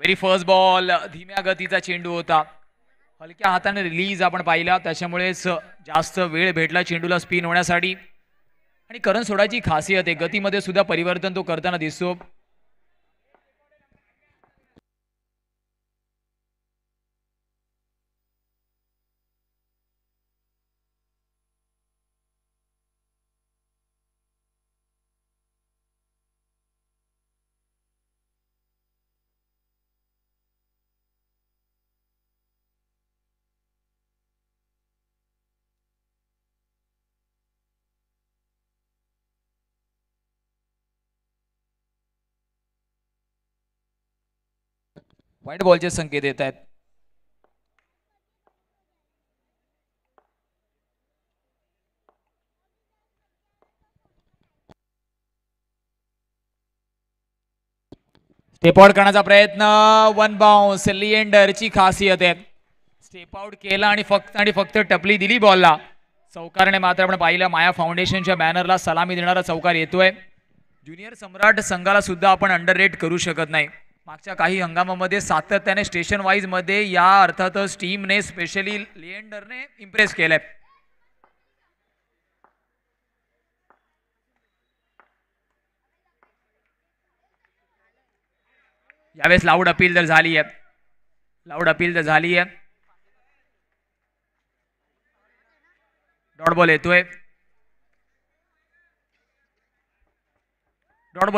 Very first ball धीम्या गतीचा चेंडू होता. हलक्या हाताने रिलीज आपण पाहिला, त्याच्यामुळेच जास्त वेळ भेटला चेंडूला स्पिन होण्यासाठी. आणि करण सोडाची खासियत आहे, गतीमध्ये सुद्धा परिवर्तन तो करताना दिसतो. व्हाईट बॉलचे संकेत येत आहेत. स्टेप आउट करण्याचा प्रयत्न, वन बाउन्स. लिएंडरची खासियत आहे, स्टेप आउट केला आणि फक्त टपली दिली बॉलला. चौकारने मात्र आपण पाहिलं माया फाउंडेशनच्या बॅनरला सलामी देणारा चौकार येतोय. ज्युनियर सम्राट संघाला सुद्धा आपण अंडररेट करू शकत नाही. मागच्या काही हंगामामध्ये सातत्याने स्टेशन वाईज मध्ये या अर्थातच टीमने स्पेशली लिएंडरने इम्प्रेस केलंय. यावेळेस लाऊड अपील तर झाली आहे, डॉट बॉल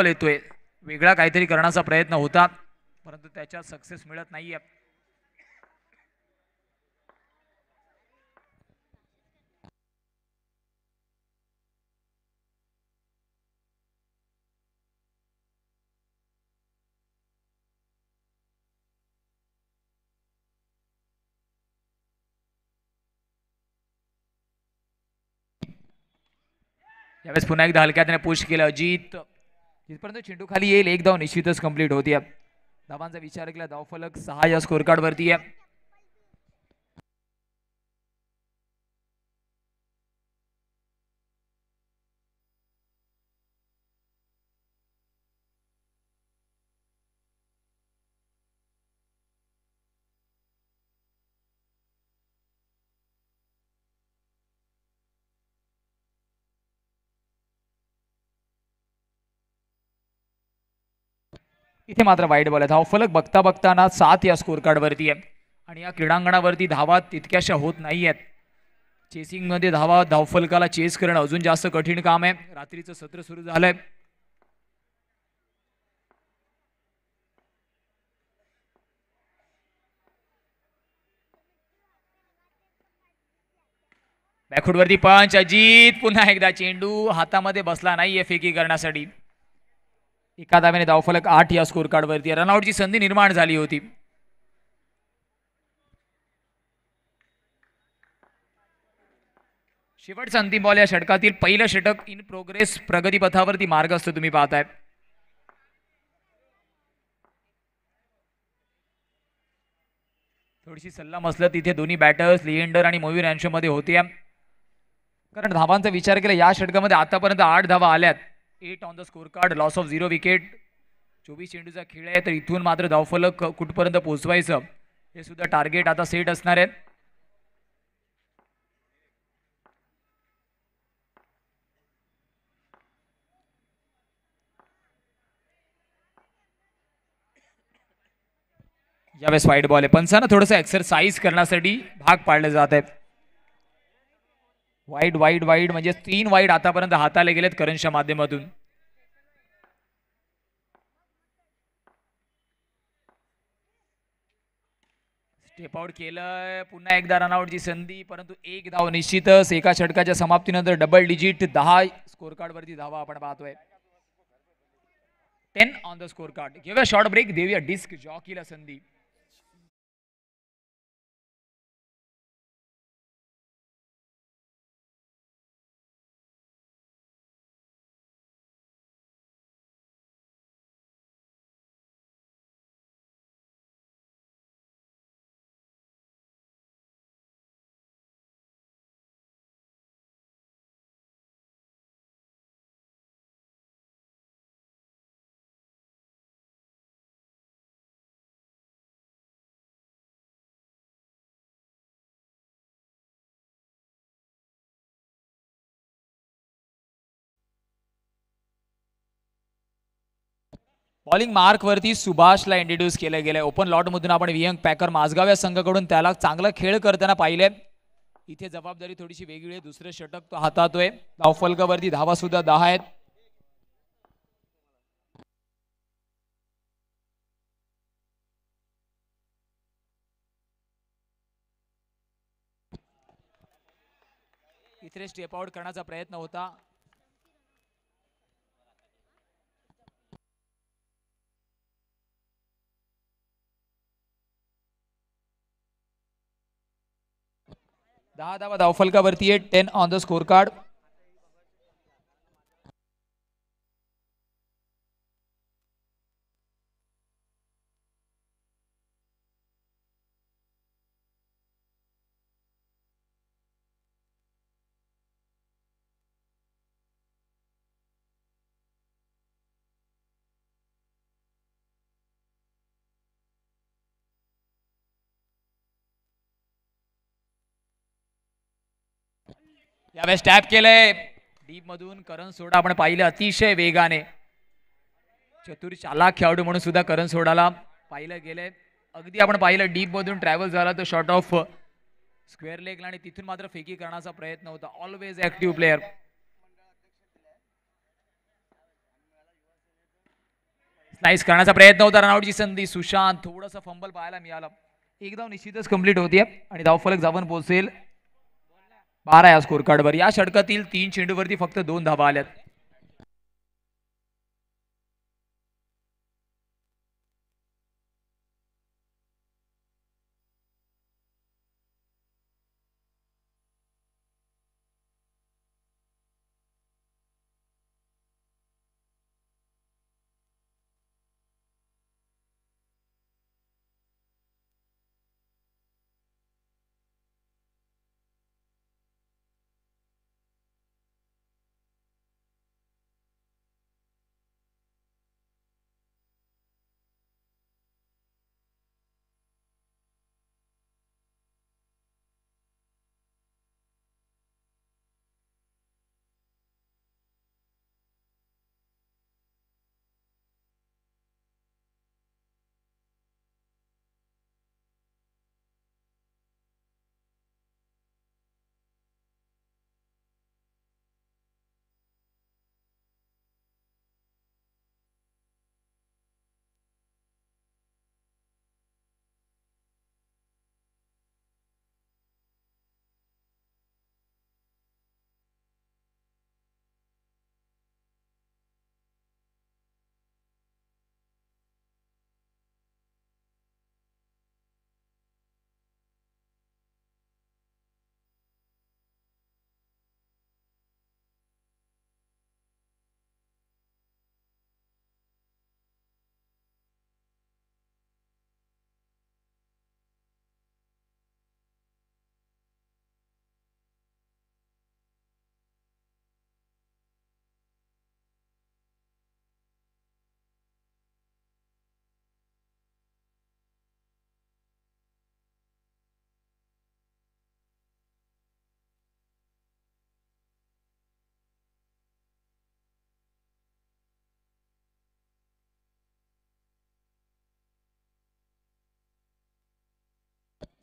येतोय, वेगळा काहीतरी करण्याचा प्रयत्न होता, परंतु त्याच्यात सक्सेस मिळत नाहीये. यावेळेस पुन्हा एकदा हलक्याने पुश केलं अजित. जिथपर्यंत चेंडू खाली येईल एक धाव निश्चितच कंप्लीट होती. धावांचा विचार केला धावफलक 6 या स्कोर कार्ड वरती आहे. इथे मात्र वाईट बॉल आहे. धावफलक बघता बघताना 7 या स्कोर कार्ड वरती आहे आणि या क्रीडांगणावरती धावा तितक्याशा होत नाही आहेत. चेसिंग मध्ये धावफलकाला चेस करणं अजून जास्त कठीण काम आहे. रात्रीचं सत्र सुरू झालंय. बॅकफुट वरती पंच अजित, पुन्हा एकदा चेंडू हातामध्ये बसला नाहीये फेकी करण्यासाठी. एका धावेने धावफलक 8 या स्कोर कार्ड वरती. रनआउटची संधी निर्माण झाली होती. शेवटचा अंतिम बॉल या षटकातील पहिलं षटक इन प्रोग्रेस प्रगती पथावरती मार्गस्थ तुम्ही पाहताय. थोडीशी सल्ला मसलत तिथे दोन्ही बॅटर्स लिएंडर आणि मोविर यांच्यामध्ये होते, कारण धावांचा विचार केला या षटकामध्ये आतापर्यंत 8 धावा आल्यात. 8 on the score card, loss of 0 wicket. 24 चेंडूचा खेळ आहे, तर इथून मात्र धावफलक कुठपर्यंत पोहोचवायचं हे सुद्धा टार्गेट आता सेट असणार आहे. यावेळेस वाईट बॉल आहे. पंचांना थोडंसं एक्सरसाइज करण्यासाठी भाग पाडले जात आहे. वाईट वाईट वाईट म्हणजे 3 वाईट आतापर्यंत हाताला गेलेत करणच्या माध्यमातून. स्टेप आउट केलं, पुन्हा एकदा रनआउटची संधी, परंतु एक धाव निश्चितच. एका षटकाच्या समाप्तीनंतर डबल डिजिट 10 स्कोर कार्ड वरती धावा आपण पाहतोय. 10 ऑन द स्कोर कार्ड. घेऊया शॉर्ट ब्रेक, देऊया डिस्क जॉकीला संधी. बॉलिंग मार्क वरती सुभाषला इंट्रोड्यूस केलं गेलंय. ओपन लॉट मधून आपण वियंग पॅकर माझगाव या संघाकडून त्याला चांगला खेळ करताना पाहिले. इथे जबाबदारी थोडीशी वेगळी आहे. दुसरे षटक तो हातातोय. धावफलकावरती धावा सुद्धा 10 आहेत. इथे स्टेप आउट करण्याचा प्रयत्न होता. दहा धावा धावफलकावरती आहे. 10 ऑन द स्कोर कार्ड. यावेळेस टॅप केलंय डीप मधून. करण सोडा आपण पाहिलं अतिशय वेगाने. चतुर चालाक खेळाडू म्हणून सुद्धा करण सोडाला पाहिलं गेलंय. अगदी आपण पाहिलं डीप मधून ट्रॅव्हल झाला तो शॉर्ट ऑफ स्क्वेअर लेगला आणि तिथून मात्र फेकी करण्याचा प्रयत्न होता. Always active player. स्लाइस करण्याचा प्रयत्न होता. रनआउटची संधी. सुशांत थोडंसं फंबल पाहायला मिळालं. एक धाव निश्चितच कंप्लीट होतीये आणि धावफलक जाऊन पोहोचेल 12 या स्कोर कार्डवर. या षटकातील 3 चेंडूवरती फक्त 2 धावा आल्यात.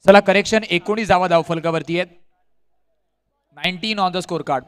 चला करेक्शन 19 धावा धावफलकावरती आहेत. 19 ऑन द स्कोर कार्ड.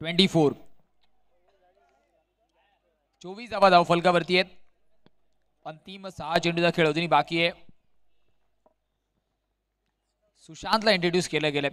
24. 24 धावा धावफलकावरती आहेत. अंतिम 6 चेंडूचा खेळ अजूनही बाकी आहे. सुशांतला इंट्रोड्यूस केलं गेलं.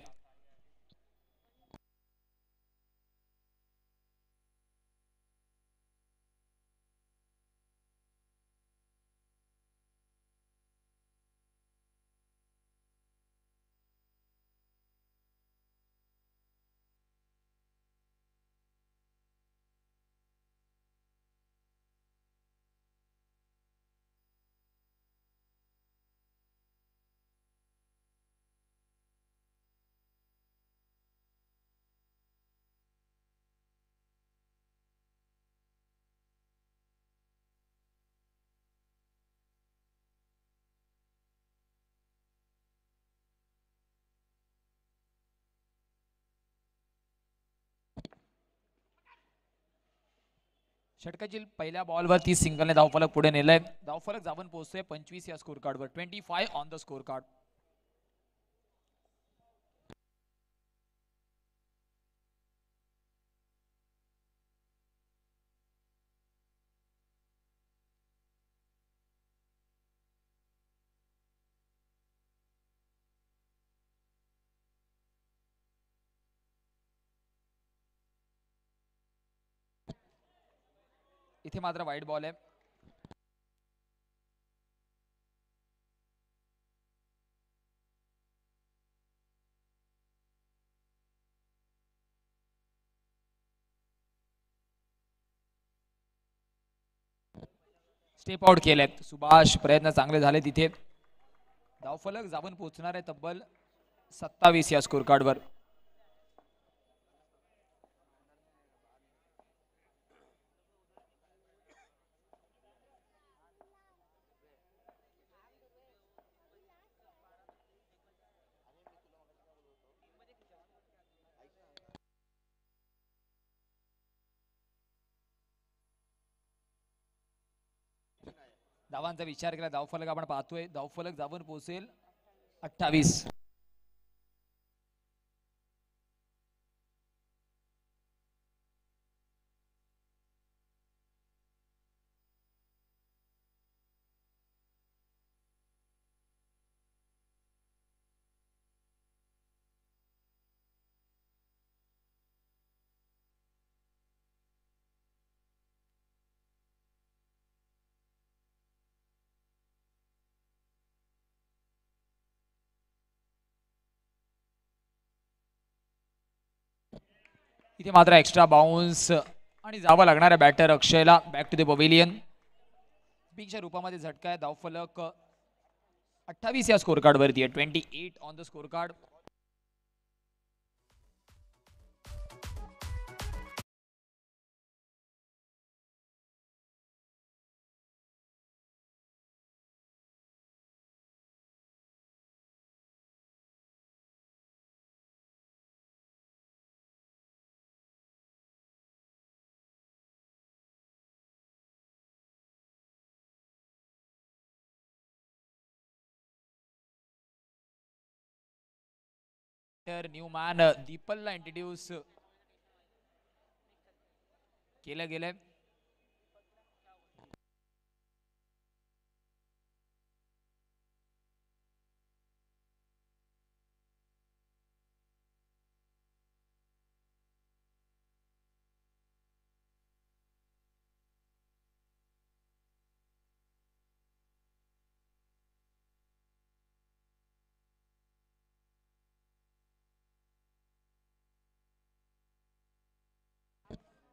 षटकातील पहिल्या बॉलवर 30 सिंगलने धावफलक पुढे नेलंय. धावफलक जाऊन पोहोचतोय 25 या स्कोर कार्डवर. 25 ऑन द स्कोर कार्ड. इथे मात्र वाईड बॉल आहे. स्टेप आउट केलंय सुभाष. प्रयत्न चांगले झाले तिथे. धावफलक जाऊन पोहोचणार आहे तब्बल 27 या स्कोर कार्डवर. धावांचा विचार केला धावफलक आपण पाहतोय. धावफलक जाऊन पोहोचेल 28. इथे मात्र एक्स्ट्रा बाउन्स आणि जावं लागणाऱ्या बॅटर अक्षयला बॅक टू द पवेलियन. स्पिनच्या रूपामध्ये झटका आहे. धावफलक 28 या स्कोर कार्ड वरती आहे. 28 on the score card. New man दीपलला इंट्रोड्यूस केलं गेलंय.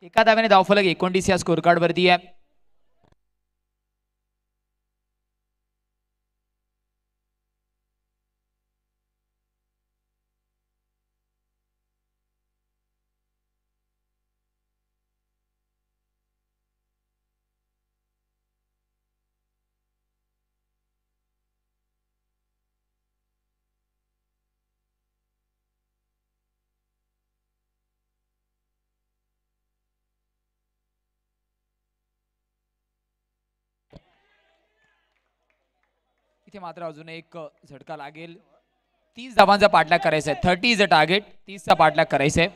एका धाव्याने धावफलक 29 या स्कोर कार्ड वरती आहे. इथे मात्र अजून एक झटका लागेल. 30 धावांचा पाठलाग करायचा आहे. 30 इज अ टार्गेट. 30चा पाठलाग करायचा आहे.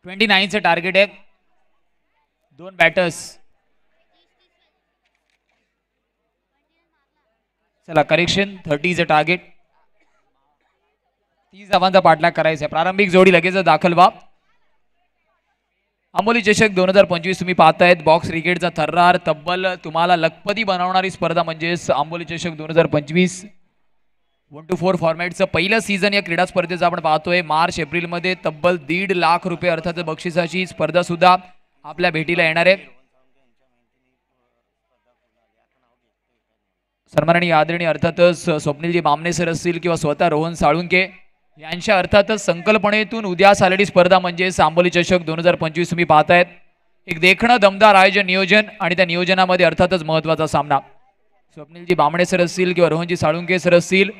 29चं टार्गेट आहे. 2 बॅटर्स. चला करेक्शन, 30चं टार्गेट. 30 धावांचा पाठलाग करायचा आहे. प्रारंभिक जोडी लगेच दाखल व्हा. अंबोली चषक 2025 तुम्ही पाहतायत. बॉक्स क्रिकेटचा थर्रार तब्बल तुम्हाला लखपती बनवणारी स्पर्धा म्हणजेच अंबोली चषक 2025 1-4 फॉर्मॅटचं पहिलं सीझन या क्रीडा स्पर्धेचं आपण पाहतोय. मार्च एप्रिल मध्ये तब्बल 1.5 लाख रुपये अर्थात बक्षिसाची स्पर्धा सुद्धा आपल्या भेटीला येणार आहे. सन्माननीय आदरणीय अर्थातच स्वप्नीलजी बामणे सर असतील किंवा स्वतः रोहन साळुंके यांच्या अर्थातच संकल्पनेतून उद्यास आलेली स्पर्धा म्हणजे अंबोली चषक 2025 तुम्ही पाहतायत. एक देखणं दमदार आयोजन नियोजन आणि त्या नियोजनामध्ये अर्थातच महत्वाचा सामना. स्वप्नीलजी बामणे सर असतील किंवा रोहनजी साळुंके सर असतील,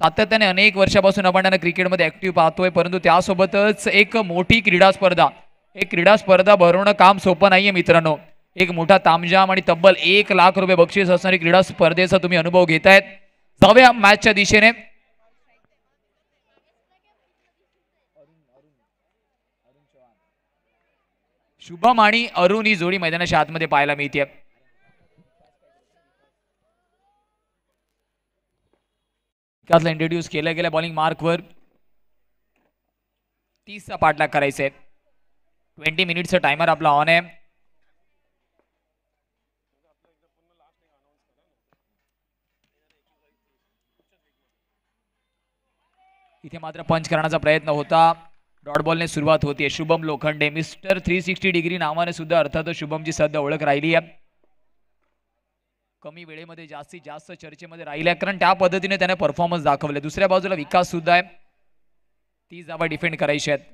सातत्याने अनेक वर्षापासून आपण त्यांना क्रिकेटमध्ये ऍक्टिव्ह पाहतोय. परंतु त्यासोबतच एक मोठी क्रीडा स्पर्धा भरवणं काम सोपं नाहीये मित्रांनो. एक मोठा तामजाम आणि तब्बल 1 लाख रुपये बक्षीस असणारी क्रीडा स्पर्धेचा तुम्ही अनुभव घेतायत. जाऊया मॅचच्या दिशेने. शुभम आणि अरुण ही जोडी मैदानाच्या आतमध्ये पाहायला मिळते. इंट्रोड्यूस केल्या गेल्या बॉलिंग मार्कवर 30चा पाठलाग करायचा आहे. 20 मिनिटचा टायमर आपला ऑन आहे. इथे मात्र पंच करण्याचा प्रयत्न होता. डॉट बॉलने सुरुवात होती. शुभम लोखंडे मिस्टर 360 डिग्री नावाने सुद्धा अर्थात शुभमची सध्या ओळख राहिली आहे. कमी वेळेमध्ये जास्तीत जास्त चर्चेमध्ये राहिल्या कारण त्या पद्धतीने त्याने परफॉर्मन्स दाखवले. दुसऱ्या बाजूला विकास सुद्धा आहे. 30 धावा डिफेंड करायची आहेत.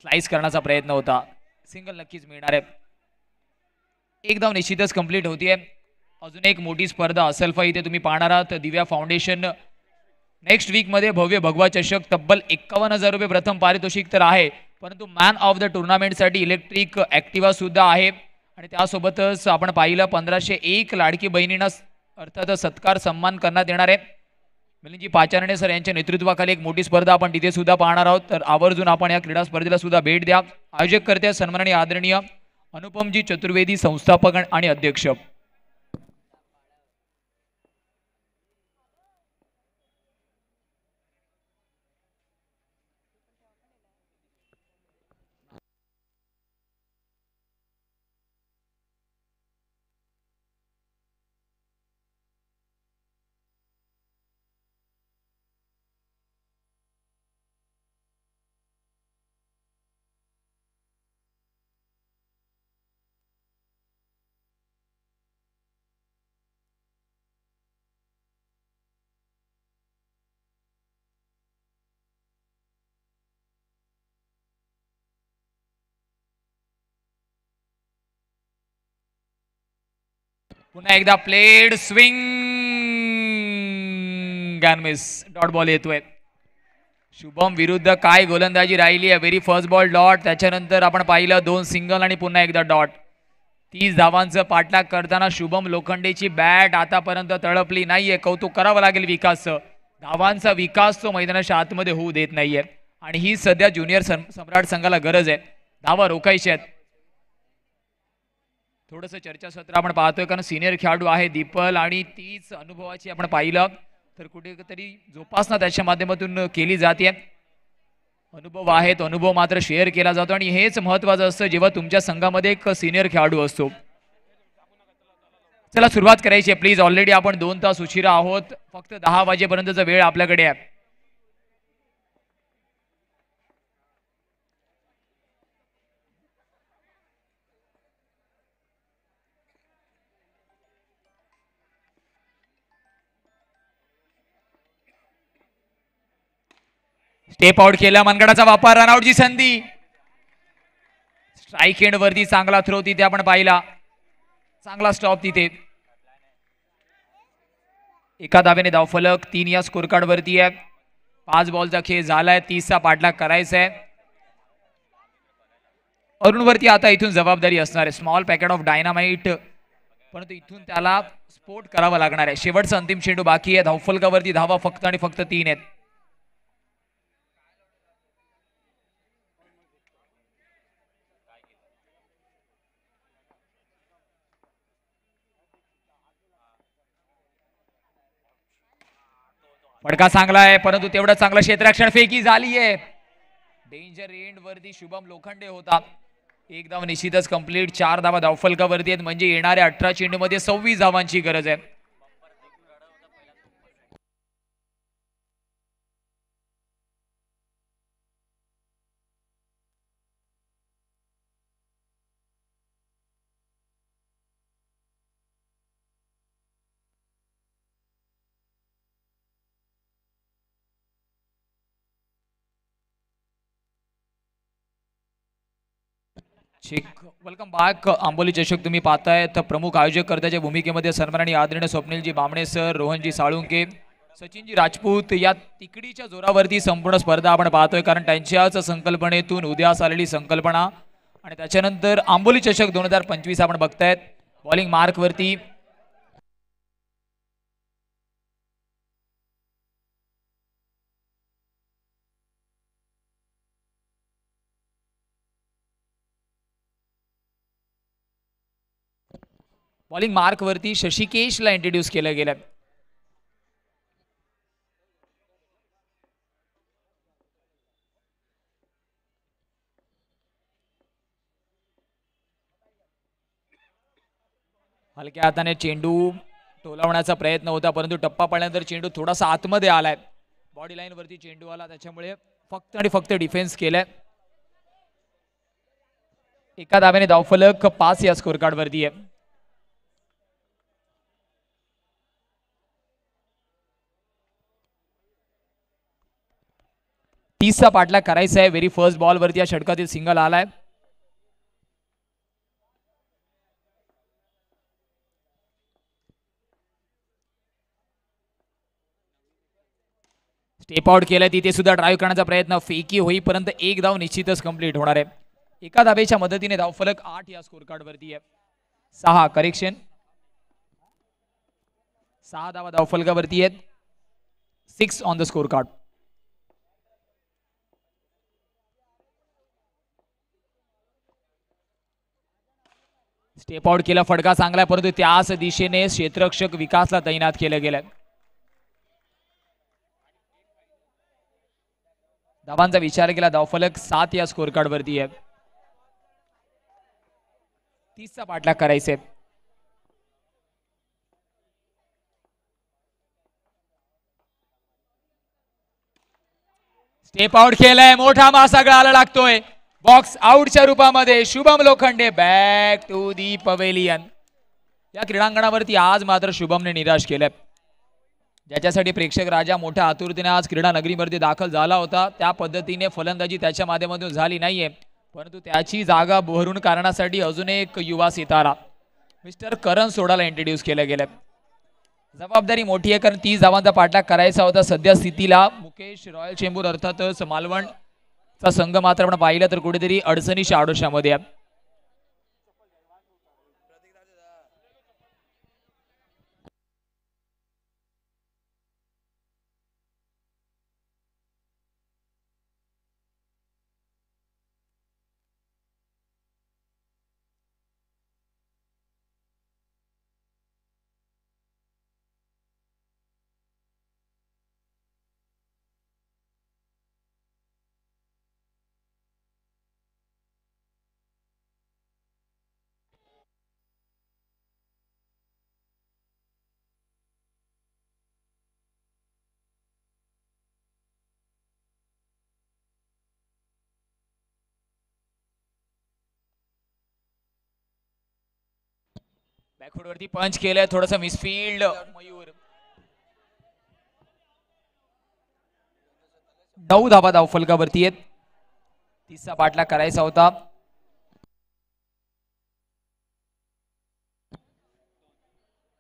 स्लाइस करण्याचा प्रयत्न होता. सिंगल नक्कीच मिळणार आहे. एक धाव निश्चितच कंप्लीट होतीये. अजून एक मोठी स्पर्धा असलफा इथे तुम्ही पाहणार आहात. दिव्या फाउंडेशन नेक्स्ट वीक मध्ये भव्य भगवा चषक तब्बल 51,000 रुपये प्रथम पारितोषिक तर आहे. परंतु मॅन ऑफ द टुर्नामेंट साठी इलेक्ट्रिक ऍक्टिवा सुद्धा आहे. आणि त्यासोबतच आपण पाहिलं 1501 लाडकी बहिणींना अर्थात सत्कार सन्मान करण्यात येणार आहे. मिलिंदजी पाचारणे सर यांच्या नेतृत्वाखाली एक मोठी स्पर्धा आपण तिथे सुद्धा पाहणार आहोत. तर आवर्जून आपण या क्रीडा स्पर्धेला सुद्धा भेट द्या. आयोजक करते सन्माननीय आदरणीय अनुपमजी चतुर्वेदी संस्थापक आणि अध्यक्ष. पुन्हा एकदा played swing and miss. Dot ball येतोय. शुभम विरुद्ध काय गोलंदाजी राहिली आहे. Very first ball dot. त्याच्यानंतर आपण पाहिलं 2 सिंगल आणि पुन्हा एकदा डॉट. 30 धावांचं पाठलाग करताना शुभम लोखंडेची बॅट आतापर्यंत तळपली नाहीये. कौतुक करावं लागेल विकासचं. धावांचा विकास तो मैदानाच्या आतमध्ये होऊ देत नाहीये आणि ही सध्या ज्युनियर सम्राट संघाला गरज आहे. धावा रोखायच्या आहेत. थोडंसं चर्चासत्र आपण पाहतोय कारण सिनियर खेळाडू आहे दीपल आणि तीच अनुभवाची आपण पाहिलं तर कुठेतरी जोपासना त्याच्या माध्यमातून केली जाते. अनुभव आहे तो अनुभव मात्र शेअर केला जातो आणि हेच महत्त्वाचं असतं जेव्हा तुमच्या संघामध्ये एक सिनियर खेळाडू असतो. चला सुरुवात करायची आहे प्लीज. ऑलरेडी आपण 2 तास उशिरा आहोत. फक्त 10 वाजेपर्यंतचा वेळ आपल्याकडे आहे. स्टेप आउट केला. मनगडाचा वापर. रनआउटची संधी. स्ट्राईक एंड वरती चांगला थ्रो तिथे आपण पाहिला. चांगला स्टॉप तिथे. एका धावेने धावफलक. 3 या स्कोर कार्ड वरती आहे. 5 बॉलचा खेळ झालाय. 30चा पाठलाग करायचा आहे. अरुण वरती आता इथून जबाबदारी असणार आहे. स्मॉल पॅकेट ऑफ डायनामाइट परंतु इथून त्याला स्पोर्ट करावा लागणार आहे. शेवटचा अंतिम चेंडू बाकी आहे. धावफलकावरती धावा फक्त आणि फक्त 3 आहेत. फटका चांगला आहे परंतु तेवढं चांगलं क्षेत्ररक्षण फेकी झाली आहे. डेंजर एंड वरती शुभम लोखंडे होता. एक धाव निश्चितच कंप्लीट. 4 धावा धावफलकावरती आहेत म्हणजे येणाऱ्या 18 चेंडूमध्ये 26 धावांची गरज आहे. Welcome back. आंबोली चषक तुम्ही पाहताय. तर प्रमुख आयोजक कर्त्याच्या भूमिकेमध्ये सन्माननीय आदरणीय स्वप्नीलजी बामणे सर, रोहनजी साळुंके, सचिनजी राजपूत या तिकडीच्या जोरावरती संपूर्ण स्पर्धा आपण पाहतोय. कारण त्यांच्याच संकल्पनेतून उद्यास आलेली संकल्पना आणि त्याच्यानंतर आंबोली चषक 2025 आपण बघतायत. बॉलिंग मार्क वरती बॉलिंग मार्क वरती शशिकेशला इंट्रोड्यूस केलं गेलं. हलक्या हाताने चेंडू टोलावण्याचा प्रयत्न होता परंतु टप्पा पडल्यानंतर चेंडू थोडासा आतमध्ये आलाय. बॉडी लाईन वरती चेंडू आला त्याच्यामुळे फक्त आणि फक्त डिफेन्स केलाय. एका धावेने धावफलक 5 या स्कोर कार्ड वरती आहे. तीसचा पाठलाग करायचा आहे. व्हेरी फर्स्ट बॉल वरती या षटकातील सिंगल आलाय. स्टेप आउट केलाय. तिथे सुद्धा ड्राईव्ह करण्याचा प्रयत्न फेकी होईपर्यंत एक धाव निश्चितच कंप्लीट होणार आहे. एका धावेच्या मदतीने धावफलक 8 या स्कोर कार्ड वरती आहे. 6 करेक्शन 6 धावा धावफलकावरती आहेत. 6 on the score card. Step out केला. फटका चांगला परंतु त्याच दिशेने क्षेत्ररक्षक विकासला तैनात केलं गेलं. धावांचा विचार केला धावफलक 7 या स्कोर कार्ड वरती आहे. 30चा पाठलाग करायचे. स्टेप आउट केलाय. मोठा मासा गळाला लागतोय. बॉक्स आउटच्या रूपामध्ये Shubham Lokhande back to the pavilion. या क्रीडांगणावरती आज मात्र शुभमने निराश केलंय. ज्याच्यासाठी प्रेक्षक राजा मोठ्या आतुरतेने आज क्रीडा नगरीमध्ये दाखल झाला होता त्या पद्धतीने फलंदाजी त्याच्या माध्यमातून झाली नाहीये. परंतु त्याची जागा भरून काढण्यासाठी अजून एक युवा सितारा मिस्टर करण सोडाला इंट्रोड्यूस केलं गेलं. जबाबदारी मोठी आहे कारण 30 धावांचा पाठलाग करायचा होता. सध्या स्थितीला मुकेश रॉयल चेंबूर अर्थातच मालवण चा संघ मात्र आपण पाहिलं तर कुठेतरी अडचणीच्या आडोशामध्ये आहे. बॅकफुट वरती पंच केलंय. थोडंसं मिसफील्ड. मयूर 9 धावा धावफलकावरती आहेत. 30चा पाठलाग करायचा होता.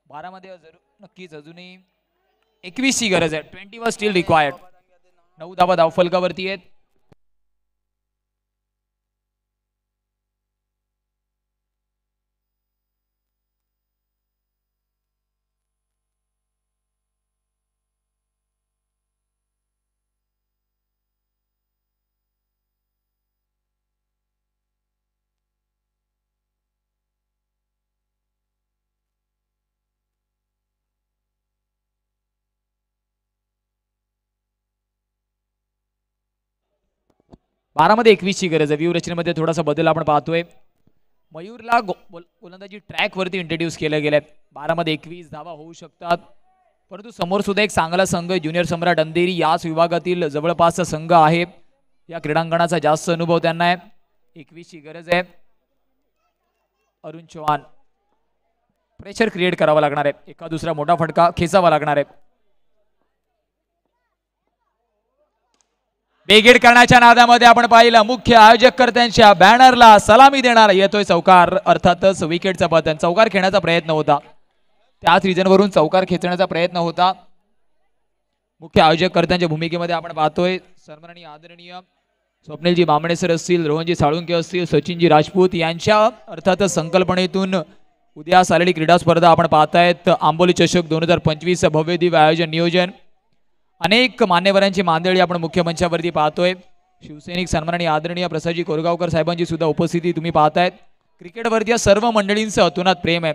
बारामध्ये नक्कीच अजूनही 21 ची गरज आहे. 20 वॉज स्टील रिक्वायर्ड. 9 धावा धावफलकावरती आहेत. 12 मध्ये 21 ची गरज आहे. व्यूहरचनेमध्ये थोडासा बदल आपण पाहतोय. मयूरला गोलंदाजी ट्रॅक वरती इंट्रोड्यूस केलं गेलं. 12 मध्ये 21 धावा होऊ शकतात, परंतु समोर सुद्धा एक चांगला संघ ज्युनियर सम्राट अंधेरी याच विभागातील जवळपासचा संघ आहे. या क्रीडांगणाचा जास्त अनुभव त्यांना आहे. 21 ची गरज आहे. अरुण चव्हाण प्रेशर क्रिएट करावा लागणार आहे. एका दुसरा मोठा फटका खेचावा लागणार आहे. बेगेड करण्याच्या नादामध्ये आपण पाहिलं मुख्य आयोजक कर्त्यांच्या बॅनरला सलामी देणारा येतोय चौकार. अर्थातच विकेटचा पतन. चौकार खेळण्याचा प्रयत्न होता, त्याच रिजनवरून चौकार खेचण्याचा प्रयत्न होता. मुख्य आयोजक कर्त्यांच्या भूमिकेमध्ये आपण पाहतोय सन्माननीय आदरणीय स्वप्नीलजी बामणे सर असतील, रोहनजी साळुंके असतील, सचिनजी राजपूत यांच्या अर्थातच संकल्पनेतून उद्या झालेली क्रीडा स्पर्धा आपण पाहतायत. आंबोली चषक 2025 भव्य दिव्य आयोजन नियोजन. अनेक मान्यवरांची मांदिळी आपण मुख्य मंचावरती पाहतोय. शिवसैनिक सन्माननीय आदरणीय प्रसादजी कोरगावकर साहेबांची सुद्धा उपस्थिती तुम्ही पाहतायत. क्रिकेटवरती या सर्व मंडळींचं अतोनात प्रेम आहे.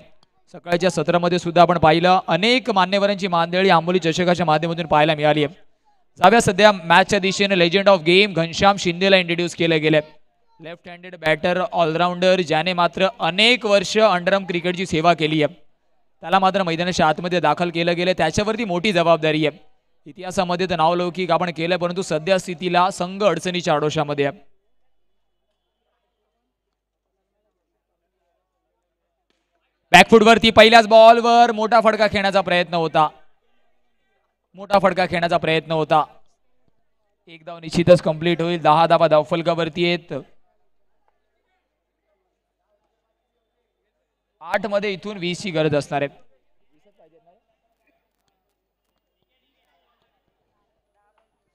सकाळच्या सत्रामध्ये सुद्धा आपण पाहिलं अनेक मान्यवरांची मांदिळी आंबोली चषकाच्या माध्यमातून पाहायला मिळाली आहे. जाऊया सध्या मॅचच्या दिशेने लेजंड ऑफ गेम घनश्याम शिंदेला इंट्रोड्यूस केले गेले. लेफ्ट हँडेड बॅटर ऑलराऊंडर ज्याने मात्र अनेक वर्ष अंडरआर्म क्रिकेटची सेवा केली आहे. त्याला मात्र मैदानाच्या आतमध्ये दाखल केलं गेलं. त्याच्यावरती मोठी जबाबदारी आहे. इतिहासामध्ये तर नावलौकिक आपण केलं, परंतु सध्या स्थितीला संघ अडचणीच्या आडोशामध्ये आहे. बॅकफुटवरती पहिल्याच बॉलवर मोठा फटका खेळण्याचा प्रयत्न होता. मोठा फटका खेळण्याचा प्रयत्न होता. एक धाव निश्चितच कंप्लीट होईल. 10 धावा धावफलकावरती आहेत. 8 मध्ये इथून 20 ची गरज असणार आहे.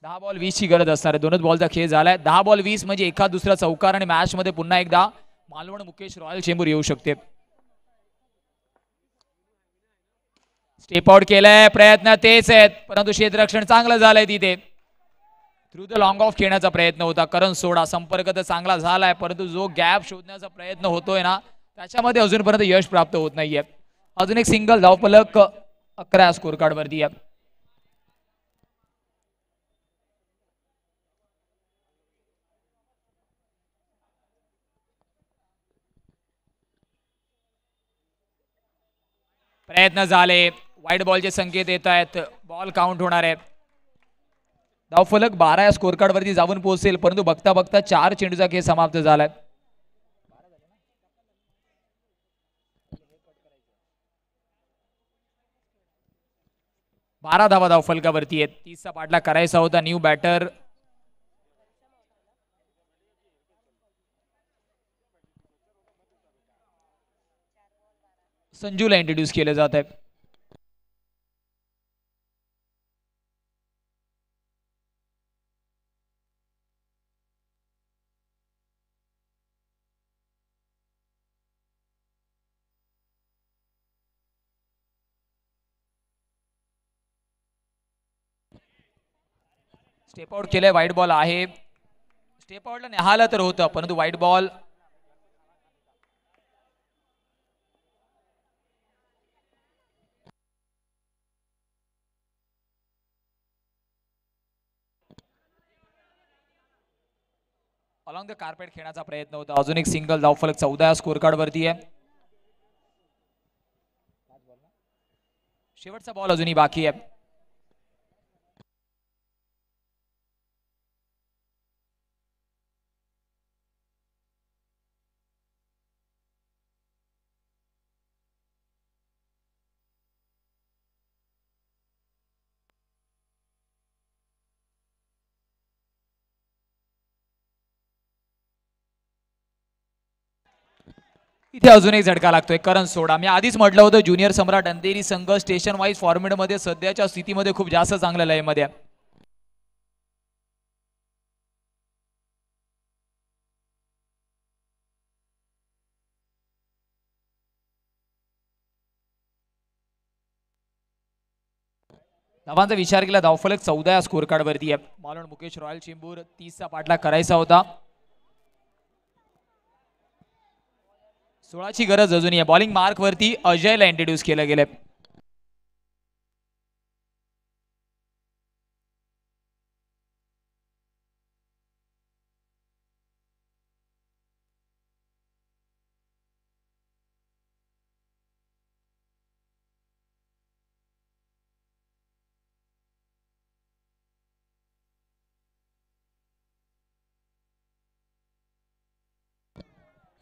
10 बॉल 20 ची गरज असणार आहे. दोनच बॉलचा खेळ झालाय. 10 बॉल 20 म्हणजे एखाद दुसरा चौकार आणि मॅच मध्ये पुन्हा एकदा मालवण मुकेश रॉयल चेंबूर येऊ शकते. स्टेप आउट केलाय. प्रयत्न तेच आहेत, परंतु क्षेत्ररक्षण चांगलं झालंय तिथे. थ्रू द लॉंग ऑफ खेळण्याचा प्रयत्न होता. करण सोडा संपर्क तर चांगला झालाय, परंतु जो गॅप शोधण्याचा प्रयत्न होतोय ना त्याच्यामध्ये अजूनपर्यंत यश प्राप्त होत नाहीये. अजून एक सिंगल धावफलक 11 स्कोर कार्ड वरती आहे. प्रयत्न झाले. वाईट बॉलचे संकेत येत आहेत. बॉल काउंट होणार आहे. धावफलक 12 या स्कोर कार्ड वरती जाऊन पोहोचेल, परंतु बघता बघता 4 चेंडूचा खेळ समाप्त झालाय. 12 धावा धावफलकावरती आहेत. 30चा पाठलाग करायचा होता. न्यू बॅटर संजूला इंट्रोड्यूस केलं जात आहे. स्टेप आउट केलंय. वाईट बॉल आहे. स्टेप आउटला निघालं तर होतं, परंतु वाईट बॉल. अलॉंग द कार्पेट खेळण्याचा प्रयत्न होता. अजून एक सिंगल धावफलक 14 स्कोर कार्ड वरती आहे. शेवटचा बॉल अजूनही बाकी आहे. इथे अजून एक झटका लागतोय. करण सोडा. मी आधीच म्हटलं होतं ज्युनियर सम्राट अंधेरी संघ स्टेशन वाईज फॉर्मेट मध्ये सध्याच्या स्थितीमध्ये खूप जास्त चांगल्या लयमध्ये आहे. धावांचा विचार केला. धावफलक 14 या स्कोर कार्ड वरती आहे. मालवण मुकेश रॉयल चेंबूर 30चा पाठलाग करायचा होता. 16ची गरज अजूनही आहे. बॉलिंग मार्क वरती अजयला इंट्रोड्यूस केलं गेलं.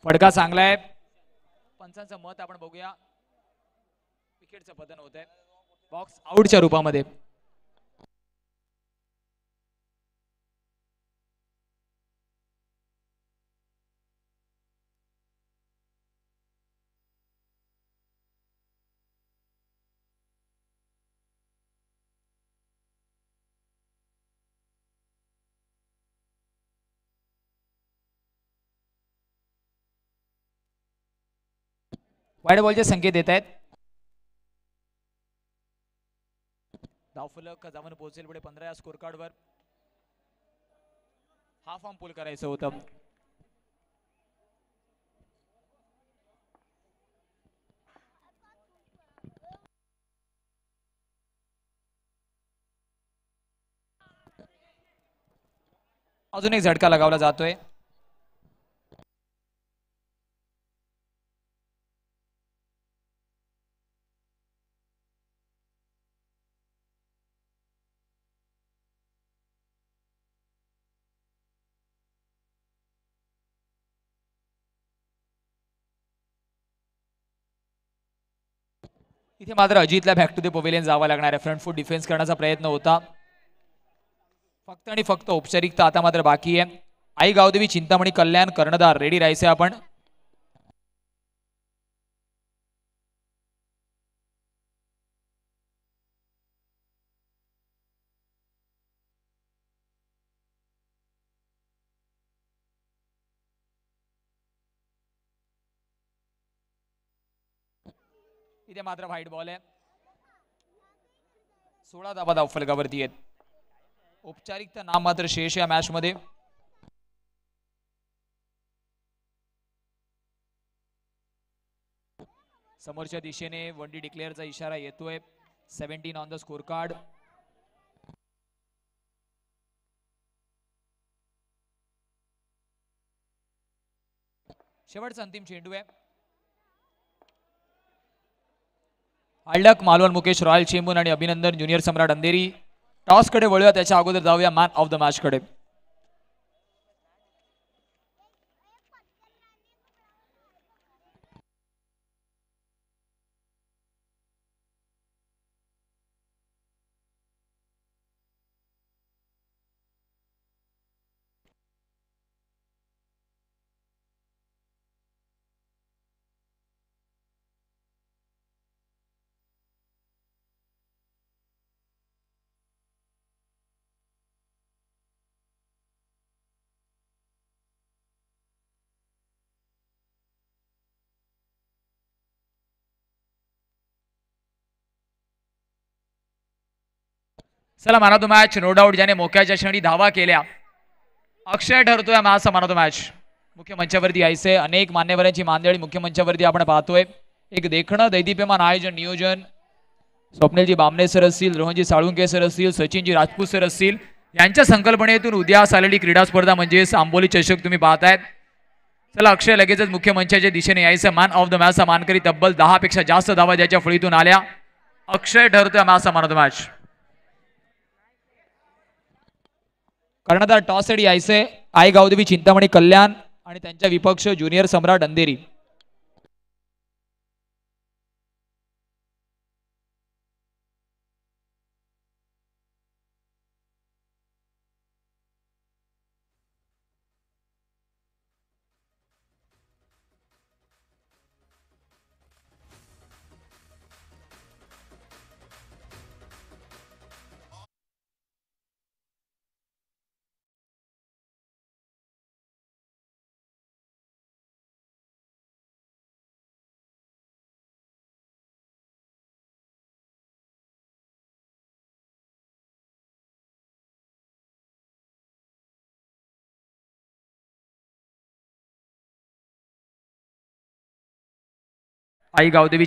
फटका चांगला आहे. पंचांचं मत आपण बघूया. विकेटचं पतन होत आहे बॉक्स आउटच्या रूपामध्ये. वाईड बॉलचे संकेत येत आहेत. धावफलक जाऊन पोहोचेल पुढे 15 या स्कोर कार्डवर. हा फॉर्म पूल करायचं होतं. अजून एक झटका लगावला जातोय. इथे मात्र अजितला बॅक टू द पवेलियन जावं लागणार आहे. फ्रंट फूट डिफेन्स करण्याचा प्रयत्न होता. फक्त आणि फक्त औपचारिकता आता मात्र बाकी आहे. आई गावदेवी चिंतामणी कल्याण कर्णधार रेडी राहायचे आपण. इथे मात्र व्हाईट बॉल आहे. 16 धावा धावफलकावरती आहेत. औपचारिकता नाम मात्र शेष या मॅच मध्ये. समोरच्या दिशेने वन डी डिक्लेअरचा इशारा येतोय. 17 ऑन द स्कोर कार्ड. शेवटचा अंतिम चेंडू आहे. हळक मालवण मुकेश रॉयल चेंबूर आणि अभिनंदन ज्युनियर सम्राट अंधेरी. टॉस कडे वळूया त्याच्या अगोदर जाऊया मॅन ऑफ द मॅच कडे. चला man of the match no doubt ज्याने मोक्याच्या क्षणी धावा केल्या अक्षय ठरतोय मॅचचा मॅन ऑफ द मॅच. मुख्य मंचावरती यायचंय. अनेक मान्यवरांची मांदियाळी मुख्य मंचावरती आपण पाहतोय. एक देखणं दैदिप्यमान आयोजन नियोजन स्वप्नीलजी बामणे सर असतील, रोहनजी साळुंके सर असतील, सचिनजी राजपूत सर असतील यांच्या संकल्पनेतून उद्यास आलेली क्रीडा स्पर्धा म्हणजेच आंबोली चषक तुम्ही पाहतायत. चला अक्षय लगेचच मुख्य मंचाच्या दिशेने यायचं. मॅन ऑफ द मॅचचा मानकरी तब्बल 10 पेक्षा जास्त धावा ज्याच्या फळीतून आल्या अक्षय ठरतोय मॅचचा मॅन ऑफ द मॅच. कर्णधार टॉस साठी यायचंय. आई गावदेवी चिंतामणी कल्याण आणि त्यांच्या विपक्ष ज्युनियर सम्राट अंधेरी. आई गावदेवी